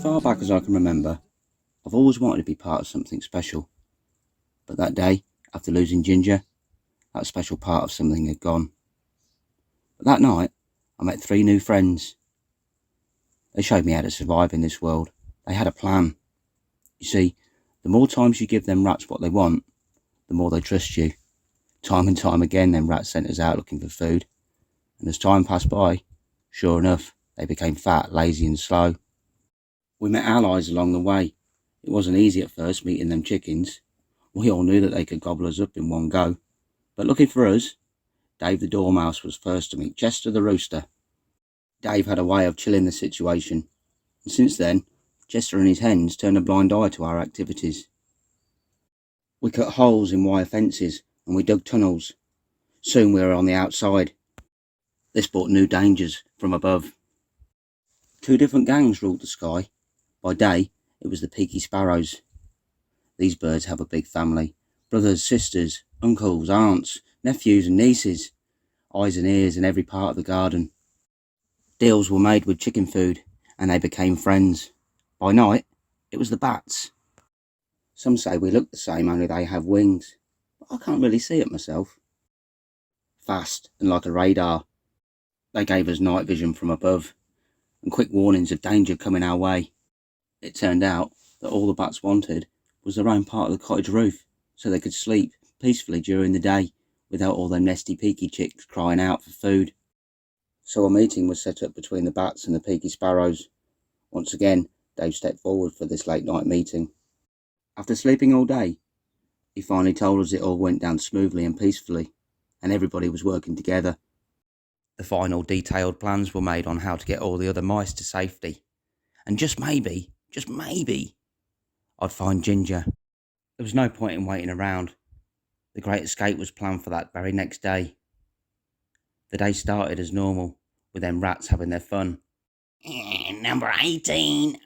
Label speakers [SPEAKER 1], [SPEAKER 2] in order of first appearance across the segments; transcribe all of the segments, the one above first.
[SPEAKER 1] far back as I can remember, I've always wanted to be part of something special. But that day, after losing Ginger, that special part of something had gone. But that night, I met 3 new friends. They showed me how to survive in this world. They had a plan. You see, the more times you give them rats what they want, the more they trust you. Time and time again, them rats sent us out looking for food. And as time passed by, sure enough, they became fat, lazy and slow. We met allies along the way. It wasn't easy at first meeting them chickens. We all knew that they could gobble us up in one go. But lucky for us, Dave the Dormouse was first to meet Chester the Rooster. Dave had a way of chilling the situation, and since then, Chester and his hens turned a blind eye to our activities. We cut holes in wire fences and we dug tunnels. Soon we were on the outside. This brought new dangers from above. 2 different gangs ruled the sky. By day, it was the peaky sparrows. These birds have a big family. Brothers, sisters, uncles, aunts, nephews and nieces. Eyes and ears in every part of the garden. Deals were made with chicken food, and they became friends. By night, it was the bats. Some say we look the same, only they have wings. But I can't really see it myself. Fast and like a radar. They gave us night vision from above, and quick warnings of danger coming our way. It turned out that all the bats wanted was their own part of the cottage roof, so they could sleep peacefully during the day, without all them nesty peaky chicks crying out for food. So a meeting was set up between the bats and the peaky sparrows. Once again, Dave stepped forward for this late night meeting. After sleeping all day, he finally told us it all went down smoothly and peacefully, and everybody was working together. The final detailed plans were made on how to get all the other mice to safety. And just maybe, I'd find Ginger. There was no point in waiting around. The great escape was planned for that very next day. The day started as normal, with them rats having their fun.
[SPEAKER 2] Number 18,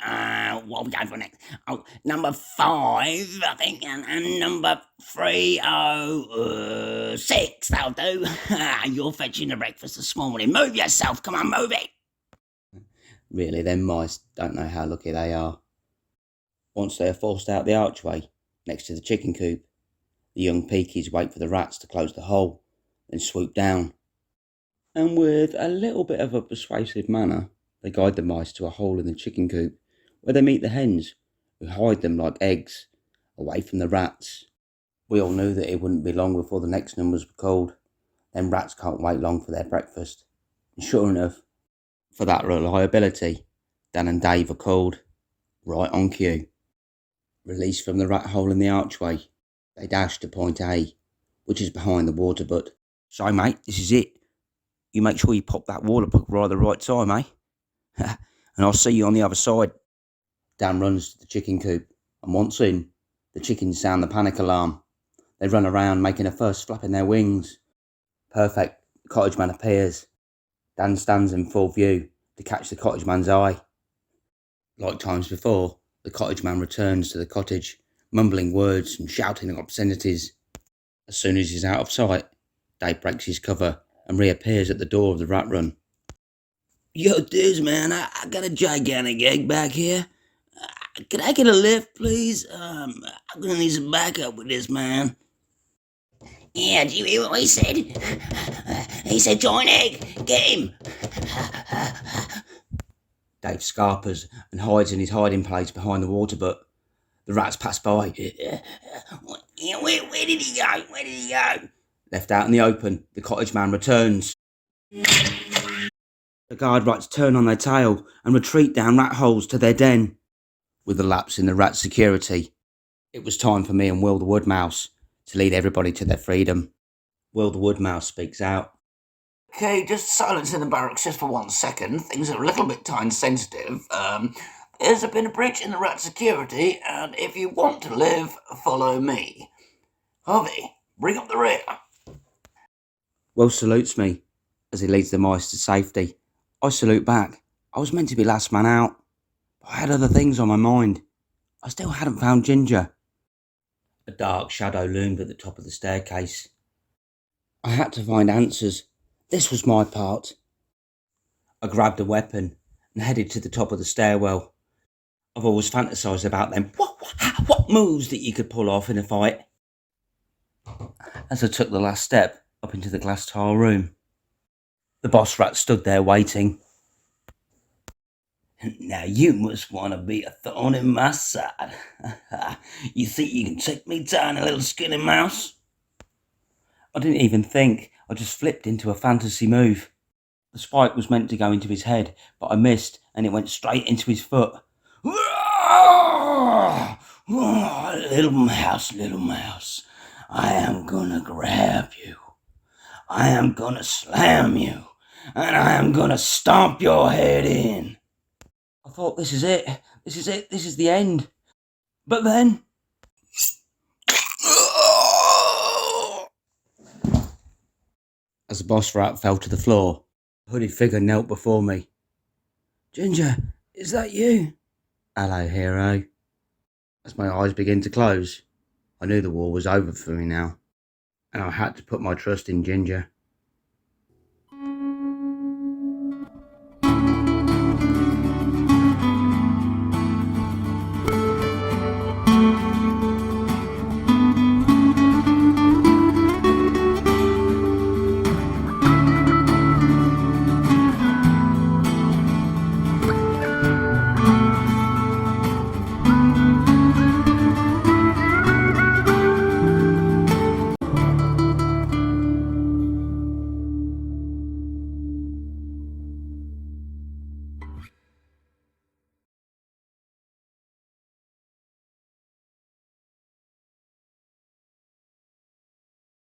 [SPEAKER 2] what we going for next? Oh, number 5, I think, and number 306, that'll do. You're fetching the breakfast this morning. Move yourself, come on, move it.
[SPEAKER 1] Really, them mice don't know how lucky they are. Once they are forced out the archway, next to the chicken coop, the young peakies wait for the rats to close the hole, then swoop down. And with a little bit of a persuasive manner, they guide the mice to a hole in the chicken coop, where they meet the hens, who hide them like eggs, away from the rats. We all knew that it wouldn't be long before the next numbers were called. Them rats can't wait long for their breakfast. And sure enough, for that reliability, Dan and Dave are called. Right on cue. Released from the rat hole in the archway, they dash to point A, which is behind the water butt. So mate, this is it. You make sure you pop that water puck right at the right time, eh? And I'll see you on the other side. Dan runs to the chicken coop, and once in, the chickens sound the panic alarm. They run around making a fuss, flapping their wings. Perfect, the cottage man appears. Dan stands in full view to catch the cottage man's eye. Like times before, the cottage man returns to the cottage, mumbling words and shouting obscenities. As soon as he's out of sight, Dave breaks his cover and reappears at the door of the rat run.
[SPEAKER 2] Yo, dudes, man, I got a gigantic egg back here. Could I get a lift, please? I'm gonna need some backup with this, man. Yeah, do you hear what he said? He said giant egg, get him.
[SPEAKER 1] Dave scarpers and hides in his hiding place behind the water butt. The rats pass by.
[SPEAKER 2] Yeah, where did he go? Where did he go?
[SPEAKER 1] Left out in the open, the cottage man returns. The guard rats turn on their tail and retreat down rat holes to their den. With the lapse in the rat security, it was time for me and Will the Woodmouse to lead everybody to their freedom. Will the Woodmouse speaks out.
[SPEAKER 2] Okay, just silence in the barracks just for 1 second. Things are a little bit time sensitive. There's been a breach in the rat security, and if you want to live, follow me. Harvey, bring up the rear.
[SPEAKER 1] Will salutes me as he leads the mice to safety. I salute back. I was meant to be last man out, but I had other things on my mind. I still hadn't found Ginger. A dark shadow loomed at the top of the staircase. I had to find answers. This was my part. I grabbed a weapon and headed to the top of the stairwell. I've always fantasised about them. What moves that you could pull off in a fight? As I took the last step up into the glass tile room, the boss rat stood there waiting.
[SPEAKER 2] Now you must want to be a thorn in my side. You think you can take me down, a little skinny mouse?
[SPEAKER 1] I didn't even think. I just flipped into a fantasy move. The spike was meant to go into his head, but I missed and it went straight into his foot.
[SPEAKER 2] Little mouse, I am gonna grab you. I am gonna slam you, and I am gonna stomp your head in.
[SPEAKER 1] I thought, this is it. This is the end. But then... As the boss rat fell to the floor, a hooded figure knelt before me.
[SPEAKER 2] Ginger, is that you?
[SPEAKER 1] Hello, hero. As my eyes began to close, I knew the war was over for me now, and I had to put my trust in Ginger.